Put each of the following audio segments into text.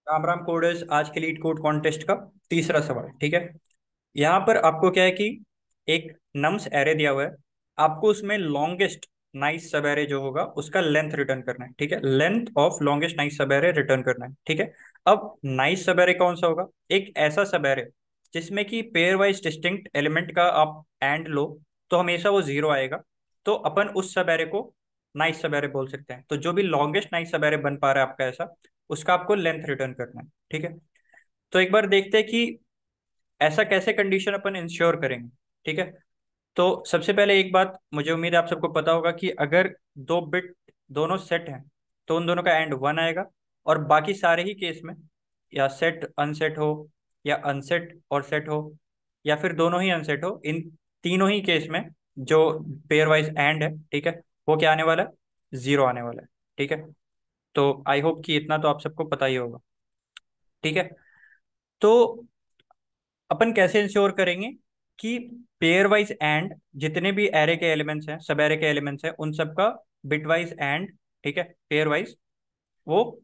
Ram Ram coders, आज के leet code contest का तीसरा सवाल। ठीक है। यहाँ पर आपको क्या है कि एक नम्स एरे दिया हुआ है। आपको उसमें लॉन्गेस्ट नाइस सब एरे जो होगा उसका लेंथ रिटर्न करना है। ठीक है, लेंथ ऑफ लॉन्गेस्ट नाइस सब एरे रिटर्न करना है। ठीक है। अब नाइस सब एरे कौन सा होगा? एक ऐसा सब एरे जिसमें कि पेयर वाइज डिस्टिंक्ट एलिमेंट का आप एंड लो तो हमेशा वो जीरो आएगा। तो अपन उस सब एरे को नाइस सब एरे बोल सकते हैं। तो जो भी लॉन्गेस्ट नाइस सब एरे बन पा रहा है आपका ऐसा, उसका आपको लेंथ रिटर्न करना है। ठीक है। तो एक बार देखते हैं कि ऐसा कैसे कंडीशन अपन इंश्योर करेंगे। ठीक है। तो सबसे पहले एक बात मुझे उम्मीद है आप सबको पता होगा कि अगर दो बिट दोनों सेट हैं तो उन दोनों का एंड वन आएगा। और बाकी सारे ही केस में या सेट अनसेट हो या अनसेट और सेट हो या फिर दोनों ही अनसेट हो, इन तीनों ही केस में जो पेयर वाइज एंड है, ठीक है, वो क्या आने वाला है? जीरो आने वाला है। ठीक है। तो आई होप कि इतना तो आप सबको पता ही होगा। ठीक है। तो अपन कैसे इंश्योर करेंगे कि पेयर वाइज एंड जितने भी एरे के एलिमेंट्स हैं, सब एरे के एलिमेंट्स हैं, उन सबका बिट वाइज एंड, ठीक है, पेयर वाइज वो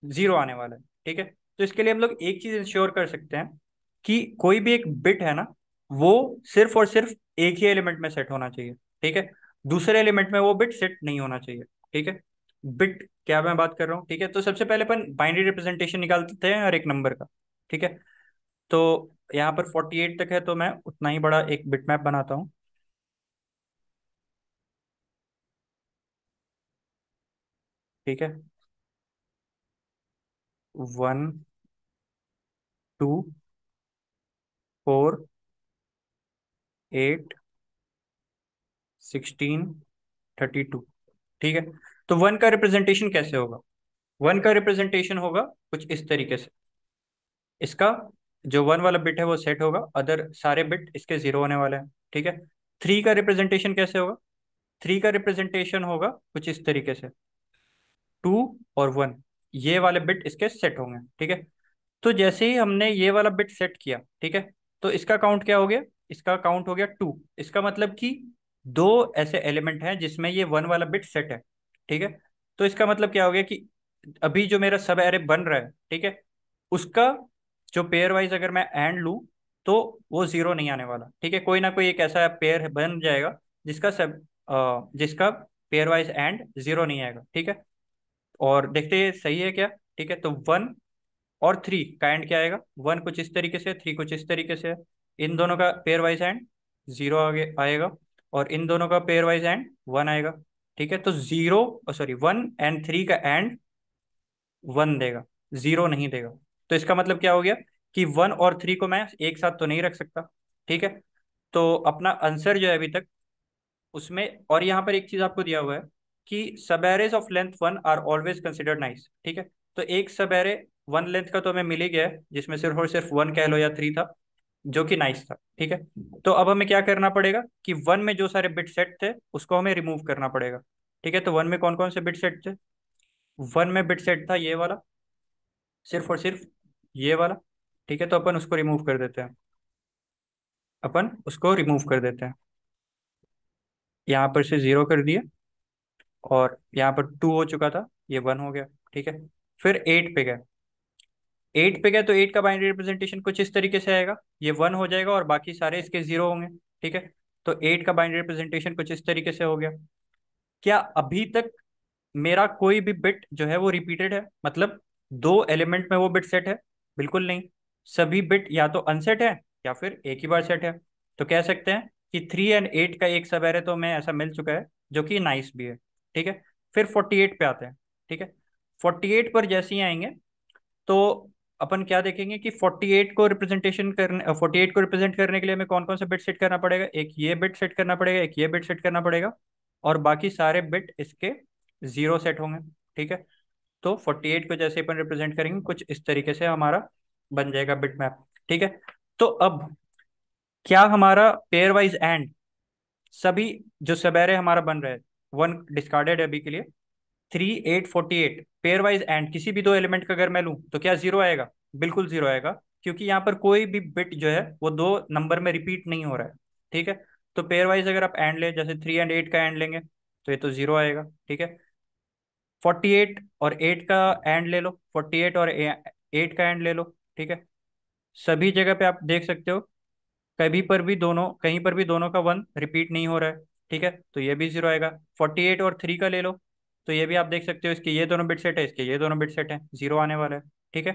जीरो आने वाला है। ठीक है। तो इसके लिए हम लोग एक चीज इंश्योर कर सकते हैं कि कोई भी एक बिट है ना, वो सिर्फ और सिर्फ एक ही एलिमेंट में सेट होना चाहिए। ठीक है। दूसरे एलिमेंट में वो बिट सेट नहीं होना चाहिए। ठीक है। बिट क्या मैं बात कर रहा हूँ? ठीक है। तो सबसे पहले अपन बाइनरी रिप्रेजेंटेशन निकालते हैं हर एक नंबर का। ठीक है। तो यहाँ पर 48 तक है तो मैं उतना ही बड़ा एक बिटमैप बनाता हूँ। ठीक है। 1, 2, 4, 8, 16, 32। ठीक है। तो वन का रिप्रेजेंटेशन कैसे होगा? वन का रिप्रेजेंटेशन होगा कुछ इस तरीके से। इसका जो वन वाला बिट है वो सेट होगा, अदर सारे बिट इसके जीरो होने वाले हैं। ठीक है। थ्री का रिप्रेजेंटेशन कैसे होगा? थ्री का रिप्रेजेंटेशन होगा कुछ इस तरीके से। टू और वन, ये वाले बिट इसके सेट होंगे। ठीक है। तो जैसे ही हमने ये वाला बिट सेट किया, ठीक है, तो इसका काउंट क्या हो गया? इसका काउंट हो गया टू। इसका मतलब कि दो ऐसे एलिमेंट हैं जिसमें ये वन वाला बिट सेट है। ठीक है। तो इसका मतलब क्या हो गया कि अभी जो मेरा सब एरे बन रहा है, ठीक है, उसका जो पेयर वाइज अगर मैं एंड लूं तो वो जीरो नहीं आने वाला। ठीक है। कोई ना कोई एक ऐसा पेयर बन जाएगा जिसका सब जिसका पेयर वाइज एंड जीरो नहीं आएगा। ठीक है। और देखते हैं सही है क्या। ठीक है। तो वन और थ्री का एंड क्या आएगा? वन कुछ इस तरीके से, थ्री कुछ इस तरीके से है। इन दोनों का पेयर वाइज एंड जीरो आगे आएगा और इन दोनों का पेयर वाइज एंड वन आएगा। ठीक है। तो zero, sorry, one and three का एंड वन देगा, जीरो नहीं देगा। तो इसका मतलब क्या हो गया कि वन और थ्री को मैं एक साथ तो नहीं रख सकता। ठीक है। तो अपना आंसर जो है अभी तक उसमें, और यहाँ पर एक चीज आपको दिया हुआ है कि सब arrays of length one are always considered nice. ठीक है। तो एक सब एरे वन लेंथ का तो हमें मिल ही गया है जिसमें सिर्फ और सिर्फ वन कह लो या थ्री था, जो कि नाइस था। ठीक है। तो अब हमें क्या करना पड़ेगा कि वन में जो सारे बिट सेट थे उसको हमें रिमूव करना पड़ेगा। ठीक है। तो वन में कौन कौन से बिट सेट थे? वन में बिट सेट था ये वाला, सिर्फ और सिर्फ ये वाला। ठीक है। तो अपन उसको रिमूव कर देते हैं। अपन उसको रिमूव कर देते हैं। यहाँ पर से जीरो कर दिया और यहाँ पर टू हो चुका था, ये वन हो गया। ठीक है। फिर एट पे गए। एट पे गए तो एट का बाइनरी रिप्रेजेंटेशन कुछ इस तरीके से आएगा, ये वन हो जाएगा और बाकी सारे इसके जीरो होंगे। ठीक है। तो एट का बाइनरी रिप्रेजेंटेशन कुछ इस तरीके से हो गया। क्या अभी तक मेरा कोई भी बिट जो है वो रिपीटेड है? मतलब दो एलिमेंट में वो बिट सेट है? बिल्कुल नहीं। सभी बिट या तो अनसेट है या फिर एक ही बार सेट है। तो कह सकते हैं कि थ्री एंड एट का एक सब एरे तो हमें ऐसा मिल चुका है जो कि नाइस भी है। ठीक है। फिर 48 पे आते हैं। ठीक है। 48 पर जैसे ही आएंगे तो अपन क्या देखेंगे कि 48 को रिप्रेजेंट करने के लिए हमें कौन कौन सा बिट सेट करना पड़ेगा? एक ये बिट सेट करना पड़ेगा, एक ये बिट सेट करना पड़ेगा और बाकी सारे बिट इसके जीरो सेट होंगे। ठीक है। तो 48 को जैसे अपन रिप्रेजेंट करेंगे कुछ इस तरीके से हमारा बन जाएगा बिट मैप। ठीक है। तो अब क्या हमारा पेयर वाइज एंड सभी जो सबेरे हमारा बन रहा है, वन डिस्कार्डेड है अभी के लिए, 3848 पेयर वाइज एंड किसी भी दो एलिमेंट का अगर मैं लूं तो क्या जीरो आएगा? बिल्कुल जीरो आएगा, क्योंकि यहाँ पर कोई भी बिट जो है वो दो नंबर में रिपीट नहीं हो रहा है। ठीक है। तो पेयर वाइज अगर आप एंड ले, जैसे थ्री एंड एट का एंड लेंगे तो ये तो जीरो आएगा। ठीक है। 48 और एट का एंड ले लो, 48 और 8 का एंड ले लो, ठीक है। सभी जगह पे आप देख सकते हो, कहीं पर भी दोनों का 1 रिपीट नहीं हो रहा है, ठीक है, तो ये भी 0 आएगा। 48 और 3 का ले लो, तो ये भी आप देख सकते हो, इसके ये दोनों बिट सेट है, इसके ये दोनों बिट सेट है, 0 आने वाला है, ठीक है।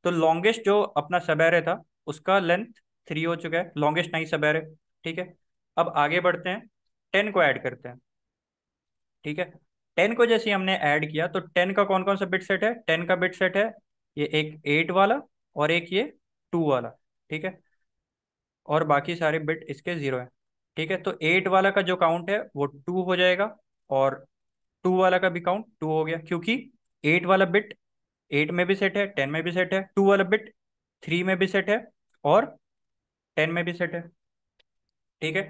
तो लॉन्गेस्ट जो अपना सब एरे था उसका लेंथ 3 हो चुका है, लॉन्गेस्ट नाइस सब एरे, ठीक है। अब आगे बढ़ते हैं, 10 को ऐड करते हैं, ठीक है। 10 को जैसे ही हमने ऐड किया तो 10 का कौन कौन सा बिट सेट है, 10 का बिट सेट है ये एक 8 वाला और एक ये 2 वाला, ठीक है। और बाकी सारे बिट इसके 0 है, ठीक है। तो 8 वाला का जो काउंट है वो 2 हो जाएगा, और 2 वाला का भी काउंट 2 हो गया, क्योंकि 8 वाला बिट 8 में भी सेट है, 10 में भी सेट है, 2 वाला बिट 3 में भी सेट है और 10 में भी सेट है, ठीक है।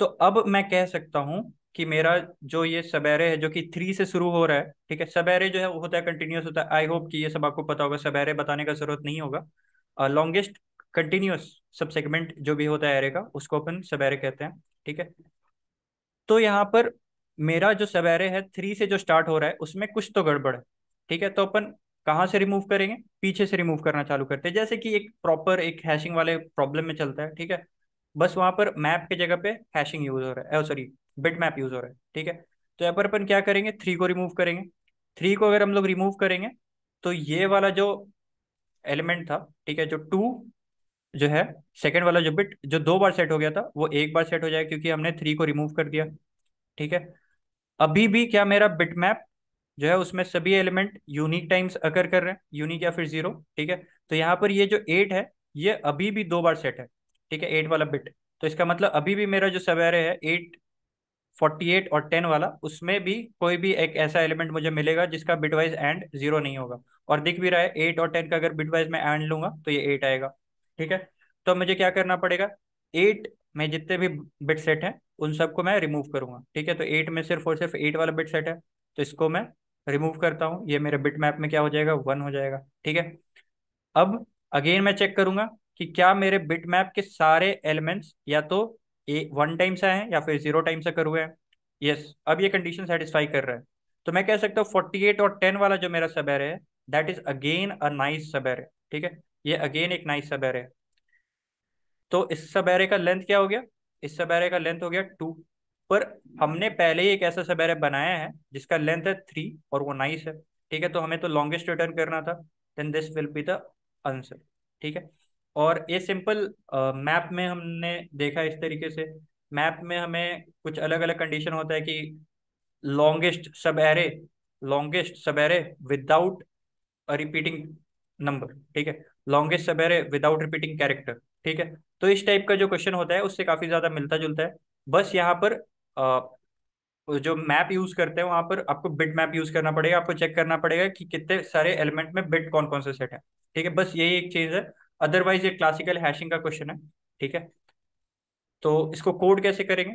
तो अब मैं कह सकता हूं कि मेरा जो ये सबेरे है जो कि 3 से शुरू हो रहा है, ठीक है। सबेरे जो है वो होता है कंटिन्यूअस होता है, आई होप कि ये सब आपको पता होगा, सबेरे बताने का जरूरत नहीं होगा। लॉन्गेस्ट कंटिन्यूअस सब सेगमेंट जो भी होता है एरे का उसको अपन सबेरे कहते हैं, ठीक है। तो यहाँ पर मेरा जो सवेरे है 3 से जो स्टार्ट हो रहा है उसमें कुछ तो गड़बड़ है, ठीक है। तो अपन कहाँ से रिमूव करेंगे, पीछे से रिमूव करना चालू करते हैं, जैसे कि एक प्रॉपर एक हैशिंग वाले प्रॉब्लम में चलता है, ठीक है। बस वहां पर मैप की जगह पे हैशिंग यूज हो रहा है, सॉरी बिट मैप यूज हो रहा है, ठीक है। तो यहाँ पर अपन क्या करेंगे, 3 को रिमूव करेंगे। 3 को अगर हम लोग रिमूव करेंगे तो ये वाला जो एलिमेंट था, ठीक है, जो 2 जो है, सेकंड वाला जो बिट जो 2 बार सेट हो गया था वो 1 बार सेट हो जाएगा, क्योंकि हमने 3 को रिमूव कर दिया, ठीक है। अभी भी क्या मेरा बिटमैप जो है उसमें सभी एलिमेंट यूनिक टाइम्स अकर कर रहे हैं, यूनिक या फिर 0, ठीक है। तो यहाँ पर ये जो 8 है ये अभी भी 2 बार सेट है, ठीक है, 8 वाला बिट। तो इसका मतलब अभी भी मेरा जो सवेरे है 8, 48 और 10 वाला, उसमें भी कोई भी एक ऐसा एलिमेंट मुझे मिलेगा जिसका बिटवाइज एंड 0 नहीं होगा। और दिख भी रहा है 8 और 10 का अगर बिटवाइज मैं एंड लूंगा तो ये 8 आएगा, ठीक है। तो मुझे क्या करना पड़ेगा, 8 में जितने भी बिट सेट हैं उन सबको मैं रिमूव करूंगा, ठीक है। तो 8 में सिर्फ और सिर्फ 8 वाला बिट सेट है, तो इसको मैं रिमूव करता हूँ, ये मेरे बिट मैप में क्या हो जाएगा, 1 हो जाएगा, ठीक है। अब अगेन मैं चेक करूंगा कि क्या मेरे बिट मैप के सारे एलिमेंट्स या तो 1 टाइम से आए हैं या फिर 0 टाइम से कर हुए हैं। यस, अब ये कंडीशन सेटिस्फाई कर रहा है, तो मैं कह सकता हूँ 48 और 10 वाला जो मेरा सब एरे है that is again a nice सब एरे, ठीक है। ये अगेन एक नाइस सब एरे है। तो इस सब एरे का लेंथ क्या हो गया, इस सब एरे का लेंथ हो गया 2। पर हमने पहले ही एक ऐसा सब एरे बनाया है जिसका लेंथ है 3 और वो नाइस है, ठीक है। तो हमें तो लॉन्गेस्ट रिटर्न करना था, then this will be the answer, ठीक है। और ये सिंपल मैप में हमने देखा इस तरीके से, मैप में हमें कुछ अलग अलग कंडीशन होता है कि लॉन्गेस्ट सब एरे लॉन्गेस्ट सब एरे विदाउट रिपीटिंग नंबर, ठीक है, लॉन्गेस्ट सब एरे विदाउट रिपीटिंग कैरेक्टर, ठीक है। तो इस टाइप का जो क्वेश्चन होता है उससे काफी ज्यादा मिलता जुलता है। बस यहाँ पर जो मैप यूज करते हैं वहां पर आपको बिट मैप यूज करना पड़ेगा, आपको चेक करना पड़ेगा कि कितने सारे एलिमेंट में बिट कौन कौन से सेट है, ठीक है। बस यही एक चीज है, अदरवाइज ये क्लासिकल हैशिंग का क्वेश्चन है, ठीक है। तो इसको कोड कैसे करेंगे,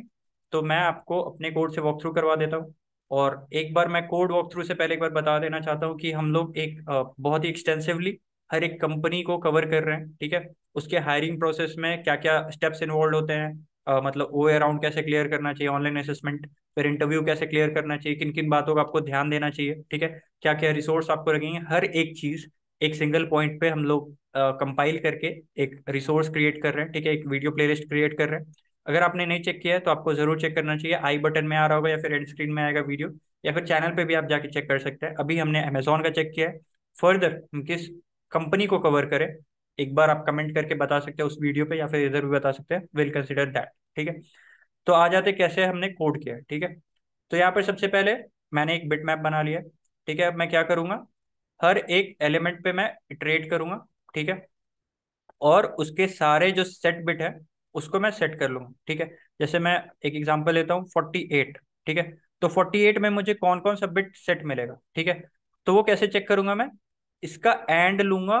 तो मैं आपको अपने कोड से वॉक थ्रू करवा देता हूँ। और एक बार मैं कोड वॉक थ्रू से पहले एक बार बता देना चाहता हूँ कि हम लोग एक बहुत ही एक्सटेंसिवली हर एक कंपनी को कवर कर रहे हैं, ठीक है। उसके हायरिंग प्रोसेस में क्या क्या स्टेप्स इन्वॉल्व होते हैं, मतलब ओ राउंड कैसे क्लियर करना चाहिए, ऑनलाइन असेसमेंट, फिर इंटरव्यू कैसे क्लियर करना चाहिए, किन किन बातों का आपको ध्यान देना चाहिए, ठीक है, क्या क्या रिसोर्स आपको लगेंगे, हर एक चीज एक सिंगल पॉइंट पे हम लोग कंपाइल करके एक रिसोर्स क्रिएट कर रहे हैं, ठीक है, एक वीडियो प्लेलिस्ट क्रिएट कर रहे हैं। अगर आपने नहीं चेक किया है तो आपको जरूर चेक करना चाहिए, आई बटन में आ रहा होगा या फिर एंड स्क्रीन में आएगा वीडियो, या फिर चैनल पे भी आप जाके चेक कर सकते हैं। अभी हमने अमेजोन का चेक किया है, फर्दर हम किस कंपनी को कवर करें एक बार आप कमेंट करके बता सकते हैं उस वीडियो पे, या फिर इधर भी बता सकते हैं, विल कंसिडर दैट, ठीक है। तो आ जाते कैसे हमने कोड किया है, ठीक है। तो यहाँ पर सबसे पहले मैंने एक बिट मैप बना लिया, ठीक है। अब मैं क्या करूंगा, हर एक एलिमेंट पे मैं इटरेट करूंगा, ठीक है, और उसके सारे जो सेट बिट है उसको मैं सेट कर लूंगा, ठीक है। जैसे मैं एक एग्जांपल लेता हूँ 48, ठीक है। तो 48 में मुझे कौन कौन सा बिट सेट मिलेगा, ठीक है। तो वो कैसे चेक करूंगा मैं, इसका एंड लूंगा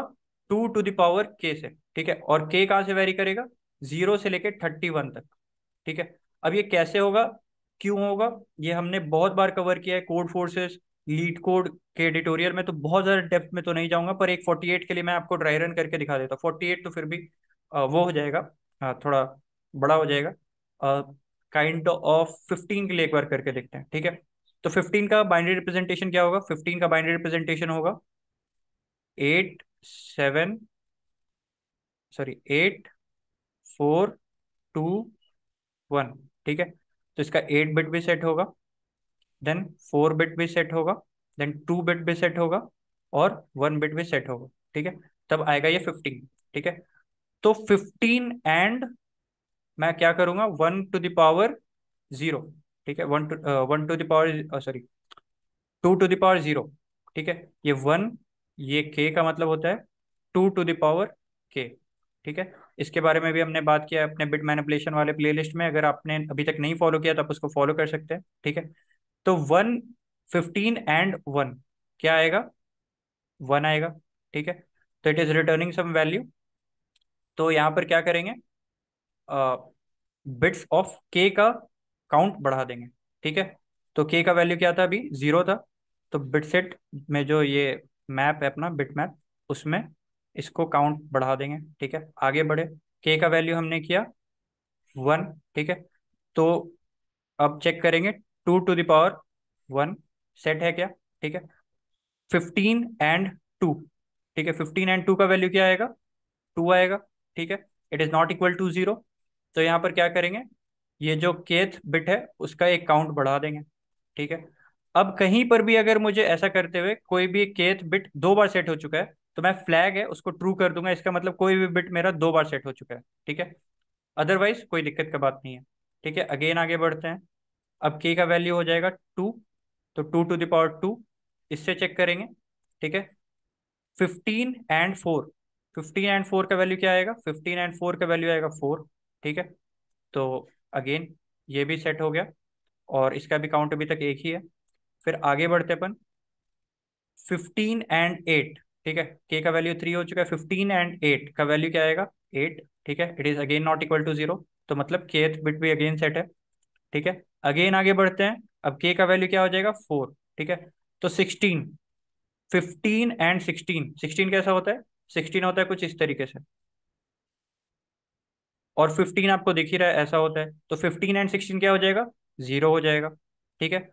2 टू द पावर k से, ठीक है। और k कहाँ से वेरी करेगा, 0 से लेके 31 तक, ठीक है। अब ये कैसे होगा, क्यों होगा, ये हमने बहुत बार कवर किया है कोड फोर्सेस लीड कोड के एडिटोरियल में, तो बहुत ज़्यादा डेप्थ में तो नहीं जाऊंगा, पर एक 48 के लिए मैं आपको ड्राई रन करके दिखा देता हूँ। 48 तो फिर भी वो हो जाएगा, थोड़ा बड़ा हो जाएगा, काइंड ऑफ 15 के लिए एक बार करके देखते हैं, ठीक है। तो 15 का बाइनरी रिप्रेजेंटेशन क्या होगा, 15 का बाइनरी रिप्रेजेंटेशन होगा 8 7 सॉरी 8 4 2 1। ठीक है, तो इसका 8 बिट भी सेट होगा, देन 4 बिट भी सेट होगा, देन 2 बिट भी सेट होगा, और 1 बिट भी सेट होगा। ठीक है, तब आएगा ये 15। ठीक है, तो 15 एंड मैं क्या करूंगा, 1 टू द पावर 0। ठीक है, 1 to the power sorry 2 to the power 0। ठीक है, ये 1, ये के का मतलब होता है 2 टू द पावर के। ठीक है, इसके बारे में भी हमने बात किया है अपने बिट मैनिपुलेशन वाले प्लेलिस्ट में, अगर आपने अभी तक नहीं फॉलो किया तो आप उसको फॉलो कर सकते हैं। ठीक है, तो 1 15 एंड 1 क्या आएगा, 1 आएगा। ठीक है, तो it is returning some value. तो यहाँ पर क्या करेंगे, बिट्स ऑफ के का काउंट बढ़ा देंगे। ठीक है, तो के का वैल्यू क्या था, अभी 0 था, तो बिट सेट में जो ये मैप है अपना बिट मैप, उसमें इसको काउंट बढ़ा देंगे। ठीक है, आगे बढ़े, के का वैल्यू हमने किया 1। ठीक है, तो अब चेक करेंगे 2 टू द पावर 1 सेट है क्या। ठीक है, 15 एंड 2। ठीक है, 15 एंड 2 का वैल्यू क्या आएगा, 2 आएगा। ठीक है, it is not equal to 0। तो यहाँ पर क्या करेंगे, ये जो केथ बिट है उसका एक काउंट बढ़ा देंगे। ठीक है, अब कहीं पर भी अगर मुझे ऐसा करते हुए कोई भी केथ बिट 2 बार सेट हो चुका है, तो मैं फ्लैग है उसको ट्रू कर दूंगा, इसका मतलब कोई भी बिट मेरा 2 बार सेट हो चुका है। ठीक है, अदरवाइज कोई दिक्कत का बात नहीं है। ठीक है, अगेन आगे बढ़ते हैं। अब के का वैल्यू हो जाएगा 2, तो 2 टू द पावर 2, इससे चेक करेंगे। ठीक है, 15 एंड 4, 15 एंड 4 का वैल्यू क्या आएगा, 15 एंड 4 का वैल्यू आएगा 4। ठीक है, तो अगेन ये भी सेट हो गया, और इसका भी काउंट अभी तक एक ही है। फिर आगे बढ़ते अपन, 15 एंड 8। ठीक है, के का वैल्यू 3 हो चुका है, 15 एंड 8 का वैल्यू क्या आएगा, 8। ठीक है, it is again not equal to 0, तो मतलब केथ बिट भी अगेन सेट है। ठीक है, अगेन आगे बढ़ते हैं, अब के का वैल्यू क्या हो जाएगा, 4। ठीक है, तो 16, 15 एंड 16, 16 कैसा होता है, 16 होता है कुछ इस तरीके से, और 15 आपको दिख ही रहा है ऐसा होता है, तो 15 एंड 16 क्या हो जाएगा, 0 हो जाएगा। ठीक है,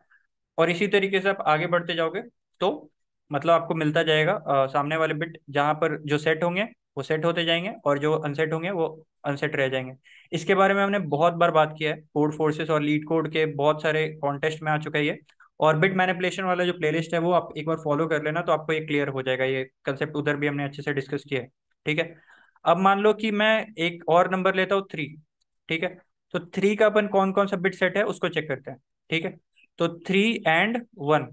और इसी तरीके से आप आगे बढ़ते जाओगे, तो मतलब आपको मिलता जाएगा सामने वाले बिट जहाँ पर जो सेट होंगे वो सेट होते जाएंगे, और जो अनसेट होंगे वो अनसेट रह जाएंगे। इसके बारे में हमने बहुत बार बात किया है, कोड फोर्सेस और लीड कोड के बहुत सारे कॉन्टेस्ट में आ चुका है ये। और बिट मैनिपुलेशन वाला जो प्लेलिस्ट है वो आप एक बार फॉलो कर लेना, तो आपको ये क्लियर हो जाएगा, ये कंसेप्ट उधर भी हमने अच्छे से डिस्कस किया है। ठीक है, अब मान लो कि मैं एक और नंबर लेता हूँ 3। ठीक है, तो 3 का अपन कौन कौन सा बिट सेट है उसको चेक करते हैं। ठीक है, तो 3 एंड 1,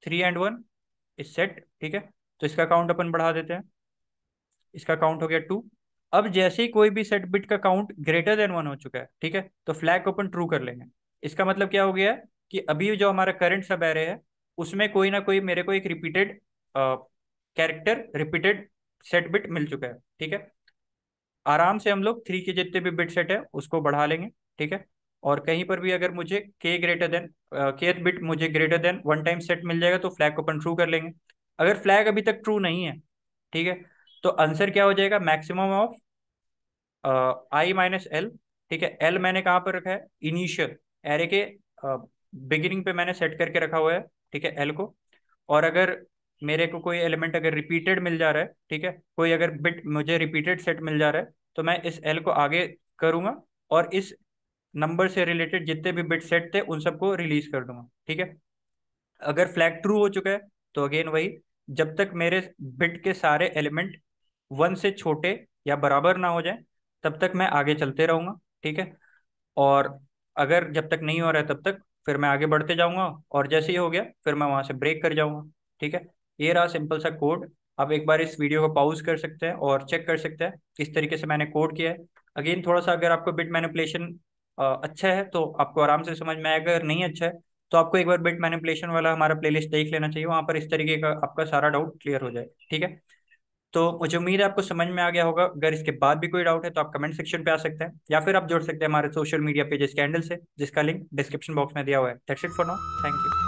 3 एंड 1 इस सेट। ठीक है, तो इसका काउंट अपन बढ़ा देते हैं, इसका काउंट हो गया 2। अब जैसे ही कोई भी सेट बिट का काउंट ग्रेटर देन 1 हो चुका है, ठीक है, तो फ्लैग को अपन ट्रू कर लेंगे। इसका मतलब क्या हो गया है कि अभी जो हमारा करंट सब एरे है उसमें कोई ना कोई मेरे को एक repeated character, repeated set bit मिल चुका है। ठीक है, आराम से हम लोग 3 के जितने भी बिट सेट है उसको बढ़ा लेंगे। ठीक है, और कहीं पर भी अगर मुझे के ग्रेटर देन केथ बिट मुझे ग्रेटर देन 1 टाइम सेट मिल जाएगा, तो फ्लैग को अपन ट्रू कर लेंगे। अगर फ्लैग अभी तक ट्रू नहीं है, ठीक है, तो आंसर क्या हो जाएगा, मैक्सिमम ऑफ I - L। ठीक है, एल मैंने कहाँ पर रखा है, इनिशियल एरे के बिगिनिंग पे मैंने सेट करके रखा हुआ है। ठीक है, एल को, और अगर मेरे को कोई एलिमेंट अगर रिपीटेड मिल जा रहा है, ठीक है, कोई अगर बिट मुझे रिपीटेड सेट मिल जा रहा है, तो मैं इस एल को आगे करूंगा, और इस नंबर से रिलेटेड जितने भी बिट सेट थे उन सबको रिलीज कर दूंगा। ठीक है, अगर फ्लैग ट्रू हो चुका है, तो अगेन वही, जब तक मेरे बिट के सारे एलिमेंट 1 से छोटे या बराबर ना हो जाए तब तक मैं आगे चलते रहूंगा। ठीक है, और अगर जब तक नहीं हो रहा है तब तक फिर मैं आगे बढ़ते जाऊंगा, और जैसे ही हो गया फिर मैं वहां से ब्रेक कर जाऊंगा। ठीक है, ये रहा सिंपल सा कोड। आप एक बार इस वीडियो को पॉज कर सकते हैं और चेक कर सकते हैं किस तरीके से मैंने कोड किया है। अगेन थोड़ा सा अगर आपको बिट मैनिपुलेशन अच्छा है तो आपको आराम से समझ में आएगा, अगर नहीं अच्छा है तो आपको एक बार बिट मैनिपुलेशन वाला हमारा प्लेलिस्ट देख लेना चाहिए, वहां पर इस तरीके का आपका सारा डाउट क्लियर हो जाए। ठीक है, तो मुझे उम्मीद है आपको समझ में आ गया होगा। अगर इसके बाद भी कोई डाउट है तो आप कमेंट सेक्शन पे आ सकते हैं, या फिर आप जुड़ सकते हैं हमारे सोशल मीडिया पेजेस के हैंडल से, जिसका लिंक डिस्क्रिप्शन बॉक्स में दिया हुआ है। That's it for now, thank you.